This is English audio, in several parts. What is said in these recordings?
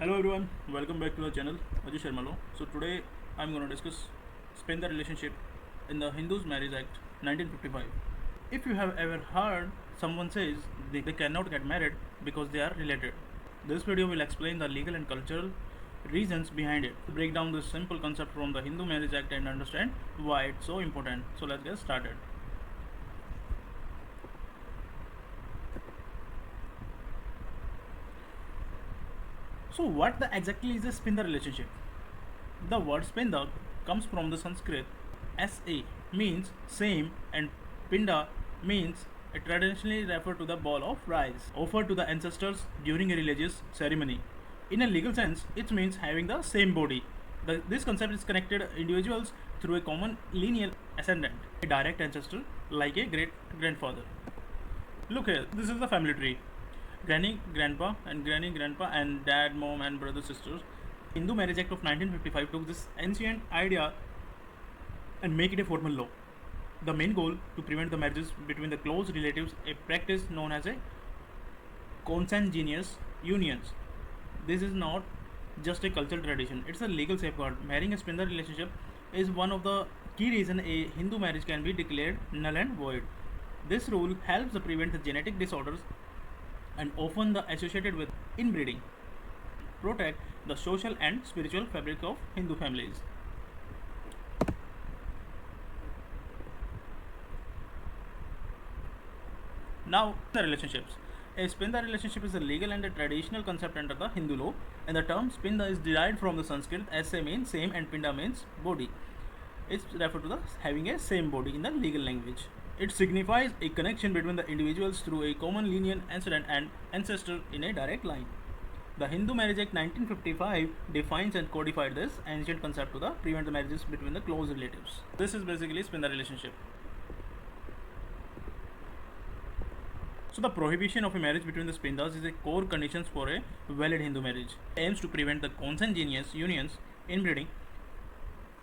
Hello everyone, welcome back to the channel Ajay Sharma Law. So today I'm going to discuss Sapinda Relationship in the Hindus Marriage Act 1955. If you have ever heard someone says they cannot get married because they are related, this video will explain the legal and cultural reasons behind it. Break down this simple concept from the Hindu Marriage Act and understand why it's so important. So let's get started. So what exactly is a Sapinda relationship? The word Sapinda comes from the Sanskrit sa means same and pinda means it traditionally referred to the ball of rice offered to the ancestors during a religious ceremony. In a legal sense, it means having the same body. This concept is connected individuals through a common lineal ascendant, a direct ancestor like a great grandfather. Look here, this is the family tree. Granny, grandpa, and dad, mom, and brother, sisters. Hindu Marriage Act of 1955 took this ancient idea and make it a formal law. The main goal to prevent the marriages between the close relatives, a practice known as a consanguineous unions. This is not just a cultural tradition; it's a legal safeguard. Marrying a Sapinda relationship is one of the key reasons a Hindu marriage can be declared null and void. This rule helps to prevent the genetic disorders and often the associated with inbreeding, protect the social and spiritual fabric of Hindu families. Now, the relationships. A Sapinda relationship is a legal and a traditional concept under the Hindu law, and the term Sapinda is derived from the Sanskrit sa means same and pinda means body. It's referred to the having a same body in the legal language. It signifies a connection between the individuals through a common lineal ascendant and ancestor in a direct line. The Hindu Marriage Act 1955 defines and codified this ancient concept to prevent the marriages between the close relatives. This is basically Sapinda relationship. So the prohibition of a marriage between the Sapindas is a core condition for a valid Hindu marriage. It aims to prevent the consanguineous unions, inbreeding,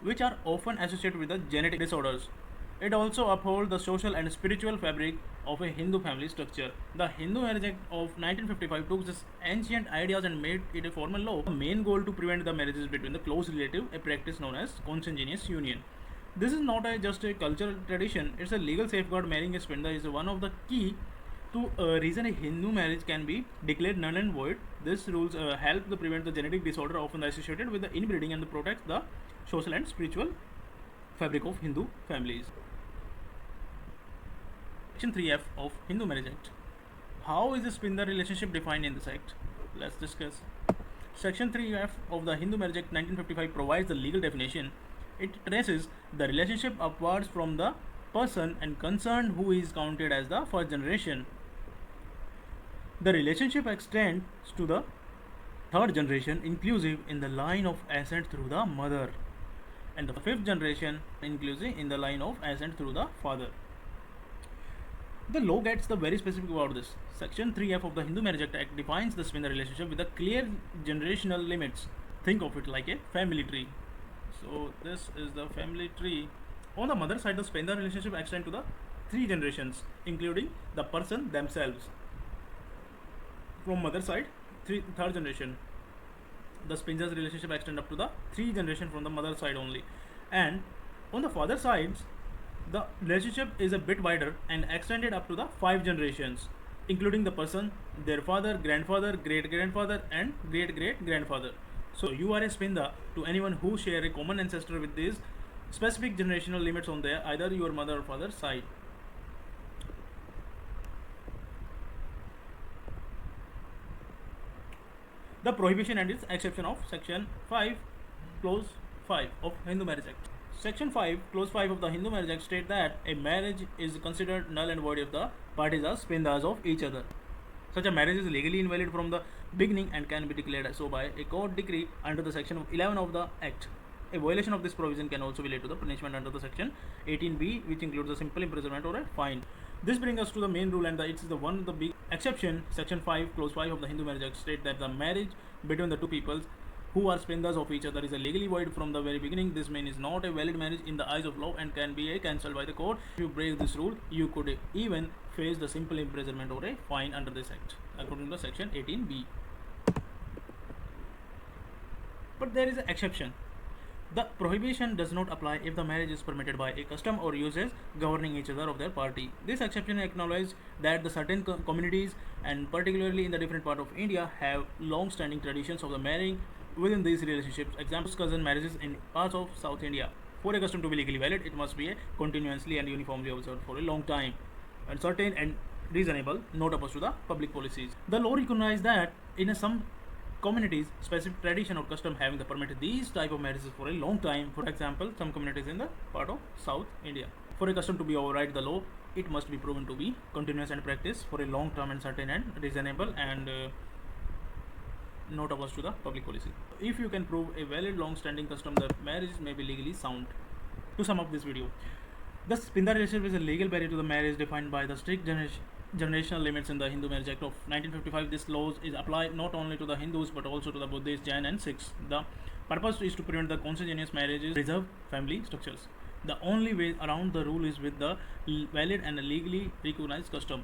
which are often associated with the genetic disorders. It also upholds the social and spiritual fabric of a Hindu family structure. The Hindu Marriage Act of 1955 took this ancient ideas and made it a formal law. The main goal to prevent the marriages between the close relative, a practice known as consanguineous union. This is not just a cultural tradition; it's a legal safeguard. Marrying a Sapinda is one of the key to reason a Hindu marriage can be declared null and void. These rules help to prevent the genetic disorder often associated with the inbreeding and protect the social and spiritual fabric of Hindu families. Section 3F of Hindu Marriage Act. How is the Sapinda relationship defined in this act? Let's discuss. Section 3F of the Hindu Marriage Act 1955 provides the legal definition. It traces the relationship upwards from the person and concerned who is counted as the first generation. The relationship extends to the third generation inclusive in the line of ascent through the mother, and the fifth generation inclusive in the line of ascent through the father. The law gets the very specific about this. Section 3F of the Hindu Marriage Act defines the Sapinda relationship with the clear generational limits. Think of it like a family tree. So this is the family tree. On the mother side, the Sapinda relationship extends to the three generations, including the person themselves. From mother side, third generation. The Sapinda's relationship extends up to the three generation from the mother side only. And on the father sides, the relationship is a bit wider and extended up to the five generations, including the person, their father, grandfather, great grandfather, and great great grandfather. So you are a Sapinda to anyone who share a common ancestor with these specific generational limits on their either your mother or father side. The prohibition and its exception of Section 5, Clause 5 of Hindu Marriage Act. Section 5, Clause 5 of the Hindu Marriage Act states that a marriage is considered null and void if the parties are Sapindas of each other. Such a marriage is legally invalid from the beginning and can be declared so by a court decree under the Section 11 of the Act. A violation of this provision can also be led to the punishment under the Section 18B, which includes a simple imprisonment or a fine. This brings us to the main rule, and it's the one of the big exception. Section 5, Clause 5 of the Hindu Marriage Act states that the marriage between the two peoples who are Sapindas of each other is legally void from the very beginning. This means is not a valid marriage in the eyes of law and can be cancelled by the court. If you break this rule, you could even face the simple imprisonment or a fine under this act, according to Section 18B. But there is an exception. The prohibition does not apply if the marriage is permitted by a custom or uses governing each other of their party. This exception acknowledges that the certain communities, and particularly in the different part of India, have long-standing traditions of the marrying within these relationships. Examples: cousin marriages in parts of South India. For a custom to be legally valid, it must be a continuously and uniformly observed for a long time, and certain and reasonable, not opposed to the public policies. The law recognizes that in some communities specific tradition or custom having the permitted these type of marriages for a long time. For example, some communities in the part of South India. For a custom to be override the law, it must be proven to be continuous and practiced for a long term and certain and reasonable and not opposed to the public policy. If you can prove a valid long-standing custom, the marriage may be legally sound. To sum up this video, the Sapinda Relationship is a legal barrier to the marriage defined by the strict generational limits in the Hindu Marriage Act of 1955. This law is applied not only to the Hindus but also to the Buddhists, Jain, and Sikhs. The purpose is to prevent the consanguineous marriages, preserve family structures. The only way around the rule is with the valid and legally recognized custom.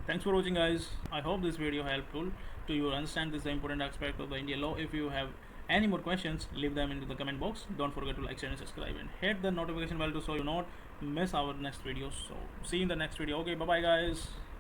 Thanks for watching, guys. I hope this video helpful to you understand this important aspect of the Indian law. If you have any more questions, leave them into the comment box. Don't forget to like, share, and subscribe, and hit the notification bell to so you not miss our next video. So see you in the next video. Okay, bye bye, guys.